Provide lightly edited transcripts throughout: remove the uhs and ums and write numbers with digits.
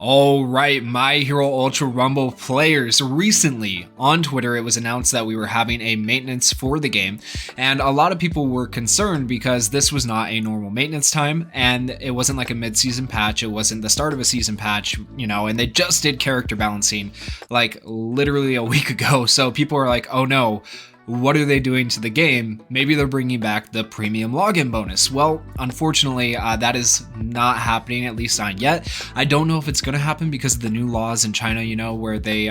All right, My Hero Ultra Rumble players. Recently on Twitter, it was announced that we were having a maintenance for the game, and a lot of people were concerned because this was not a normal maintenance time, and it wasn't like a mid-season patch. It wasn't the start of a season patch, and they just did character balancing like literally a week ago. So people are like, oh no, what are they doing to the game? Maybe they're bringing back the premium login bonus. Well, unfortunately, that is not happening, at least not yet. I don't know if it's going to happen because of the new laws in China, where they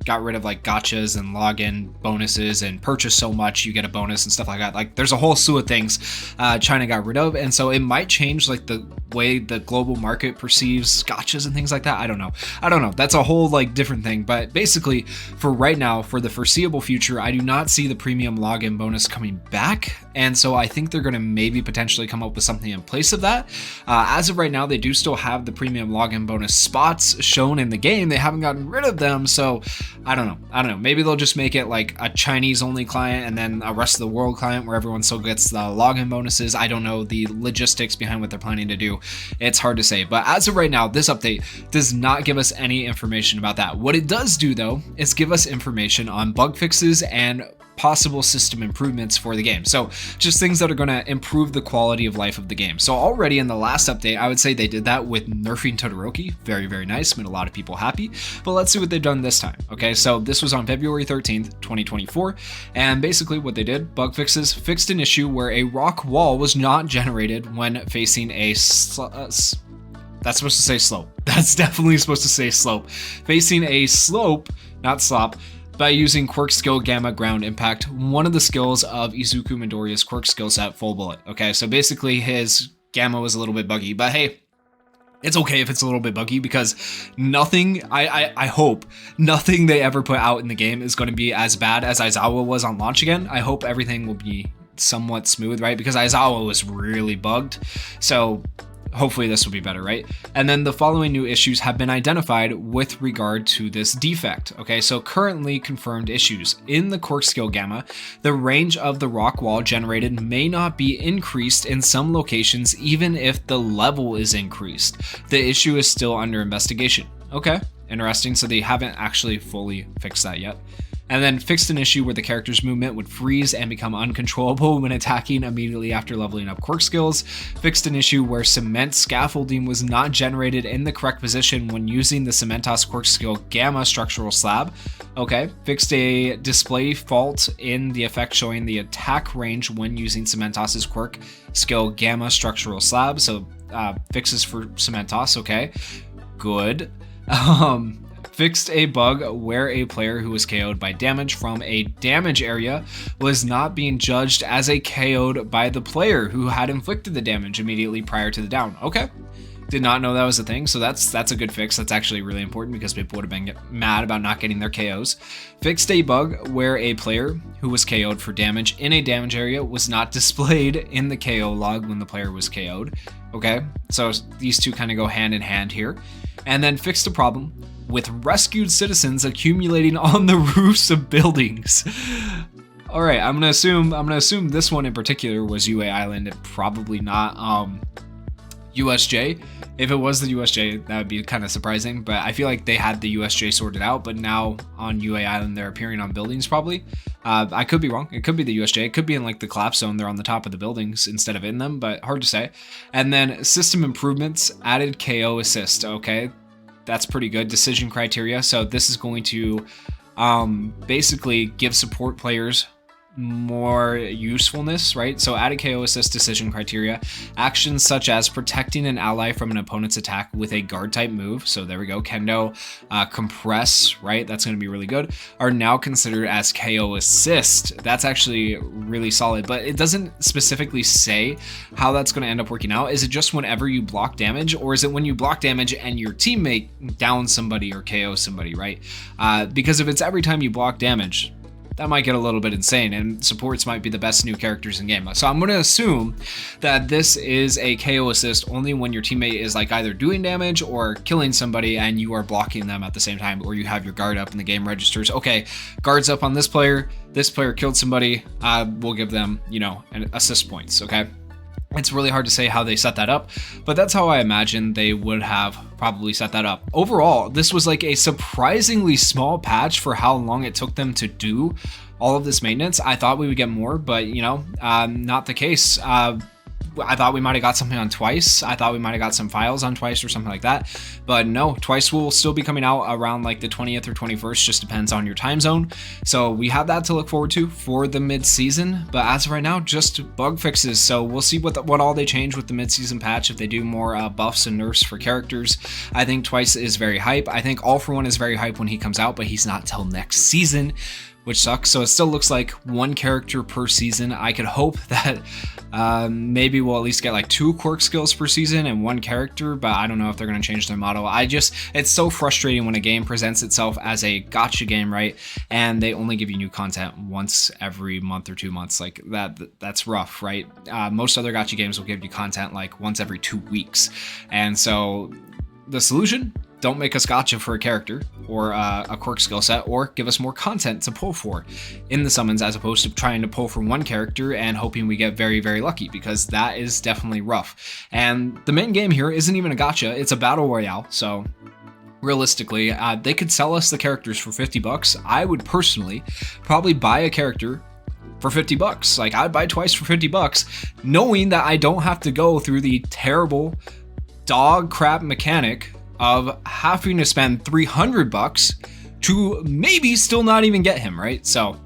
got rid of like gotchas and login bonuses and purchase so much you get a bonus and stuff like that. Like there's a whole slew of things China got rid of, and so it might change like the way the global market perceives gotchas and things like that. I don't know. That's a whole like different thing, but basically for right now, for the foreseeable future, I do not see the premium login bonus coming back, and so I think they're going to maybe potentially come up with something in place of that. As of right now, they do still have the premium login bonus spots shown in the game. They haven't gotten rid of them, so I don't know. Maybe they'll just make it like a Chinese only client and then a rest of the world client where everyone still gets the login bonuses. I don't know the logistics behind what they're planning to do. It's hard to say. But as of right now, this update does not give us any information about that. What it does do though is give us information on bug fixes and possible system improvements for the game. So just things that are going to improve the quality of life of the game. So already in the last update, I would say they did that with nerfing Todoroki. Very, very nice. Made a lot of people happy. But let's see what they've done this time. Okay, so this was on February 13th, 2024. And basically what they did, bug fixes, fixed an issue where a rock wall was not generated when facing a that's supposed to say slope. That's definitely supposed to say slope. Facing a slope, not slop, by using quirk skill Gamma Ground Impact, one of the skills of Izuku Midoriya's quirk skill set, Full Bullet. Okay, so basically his Gamma was a little bit buggy, but hey, it's okay if it's a little bit buggy because nothing, I hope, nothing they ever put out in the game is going to be as bad as Aizawa was on launch again. I hope everything will be somewhat smooth, right? Because Aizawa was really bugged, so hopefully this will be better, right? And then the following new issues have been identified with regard to this defect. Okay, so currently confirmed issues. In the quirk skill Gamma, the range of the rock wall generated may not be increased in some locations even if the level is increased. The issue is still under investigation. Okay, interesting. So they haven't actually fully fixed that yet. And then fixed an issue where the character's movement would freeze and become uncontrollable when attacking immediately after leveling up quirk skills. Fixed an issue where cement scaffolding was not generated in the correct position when using the Cementos quirk skill Gamma structural slab. Okay. Fixed a display fault in the effect showing the attack range when using Cementos' quirk skill Gamma structural slab. So fixes for Cementos. Okay. Good. Fixed a bug where a player who was KO'd by damage from a damage area was not being judged as a KO'd by the player who had inflicted the damage immediately prior to the down. Okay. Did not know that was a thing, so that's a good fix. That's actually really important because people would have been mad about not getting their KOs. Fixed a bug where a player who was KO'd for damage in a damage area was not displayed in the KO log when the player was KO'd. Okay, so these two kind of go hand in hand here. And then fixed a problem with rescued citizens accumulating on the roofs of buildings. All right, I'm gonna assume this one in particular was UA Island and probably not USJ. If it was the USJ, that would be kind of surprising, but I feel like they had the USJ sorted out, but now on UA Island they're appearing on buildings probably. I could be wrong. It could be the USJ. It could be in like the collapse zone. They're on the top of the buildings instead of in them, but hard to say. And then system improvements, added KO assist. Okay, that's pretty good. Decision criteria. So this is going to basically give support players more usefulness, right? So added KO assist decision criteria. Actions such as protecting an ally from an opponent's attack with a guard type move. So there we go. Kendo, compress, right? That's going to be really good. Are now considered as KO assist. That's actually really solid, but it doesn't specifically say how that's going to end up working out. Is it just whenever you block damage, or is it when you block damage and your teammate downs somebody or KO somebody, right? Because if it's every time you block damage, that might get a little bit insane, and supports might be the best new characters in game. So I'm going to assume that this is a KO assist only when your teammate is like either doing damage or killing somebody and you are blocking them at the same time, or you have your guard up and the game registers, okay, guard's up on this player killed somebody, we'll give them, assist points, okay? It's really hard to say how they set that up, but that's how I imagine they would have probably set that up. Overall, this was like a surprisingly small patch for how long it took them to do all of this maintenance. I thought we would get more, but not the case. I thought we might have got something on Twice. I thought we might have got some files on Twice or something like that. But no, Twice will still be coming out around like the 20th or 21st, just depends on your time zone. So we have that to look forward to for the mid-season. But as of right now, just bug fixes. So we'll see what all they change with the mid-season patch, if they do more buffs and nerfs for characters. I think Twice is very hype. I think All For One is very hype when he comes out, but he's not till next season, which sucks. So it still looks like one character per season. I could hope that maybe we'll at least get like 2 quirk skills per season and 1 character, but I don't know if they're going to change their model. It's so frustrating when a game presents itself as a gacha game, right? And they only give you new content once every month or 2 months. Like that's rough, right? Most other gacha games will give you content like once every 2 weeks. And so the solution: don't make us gacha for a character or a quirk skill set, or give us more content to pull for in the summons, as opposed to trying to pull for one character and hoping we get very, very lucky, because that is definitely rough. And the main game here isn't even a gacha, it's a battle royale. So realistically, they could sell us the characters for $50. I would personally probably buy a character for $50. Like, I'd buy Twice for $50, knowing that I don't have to go through the terrible dog crap mechanic of having to spend $300 to maybe still not even get him, right? So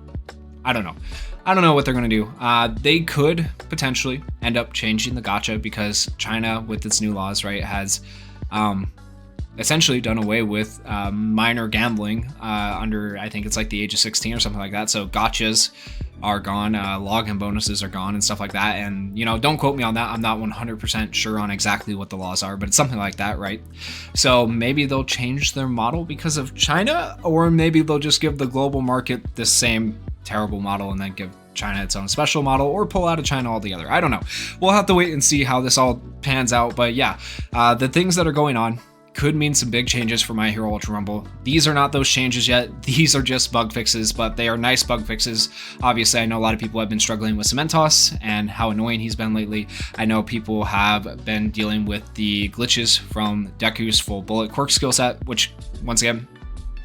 I don't know what they're gonna do. They could potentially end up changing the gacha, because China, with its new laws, right, has essentially done away with minor gambling under, I think it's like the age of 16 or something like that. So gachas are gone, login bonuses are gone and stuff like that. And don't quote me on that, I'm not 100% sure on exactly what the laws are, but it's something like that, right? So maybe they'll change their model because of China, or maybe they'll just give the global market the same terrible model and then give China its own special model, or pull out of China altogether. I don't know. We'll have to wait and see how this all pans out. But yeah, the things that are going on could mean some big changes for My Hero Ultra Rumble. These are not those changes yet. These are just bug fixes, but they are nice bug fixes. Obviously, I know a lot of people have been struggling with Cementos and how annoying he's been lately. I know people have been dealing with the glitches from Deku's full bullet quirk skill set, which, once again,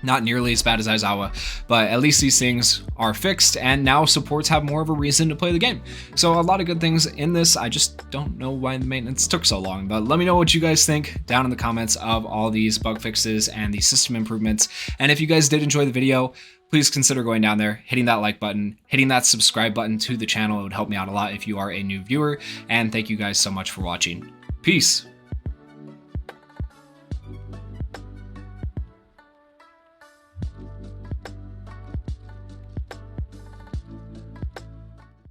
not nearly as bad as Aizawa, but at least these things are fixed, and now supports have more of a reason to play the game. So a lot of good things in this. I just don't know why the maintenance took so long, but let me know what you guys think down in the comments of all these bug fixes and these system improvements. And if you guys did enjoy the video, please consider going down there, hitting that like button, hitting that subscribe button to the channel. It would help me out a lot if you are a new viewer. And thank you guys so much for watching. Peace.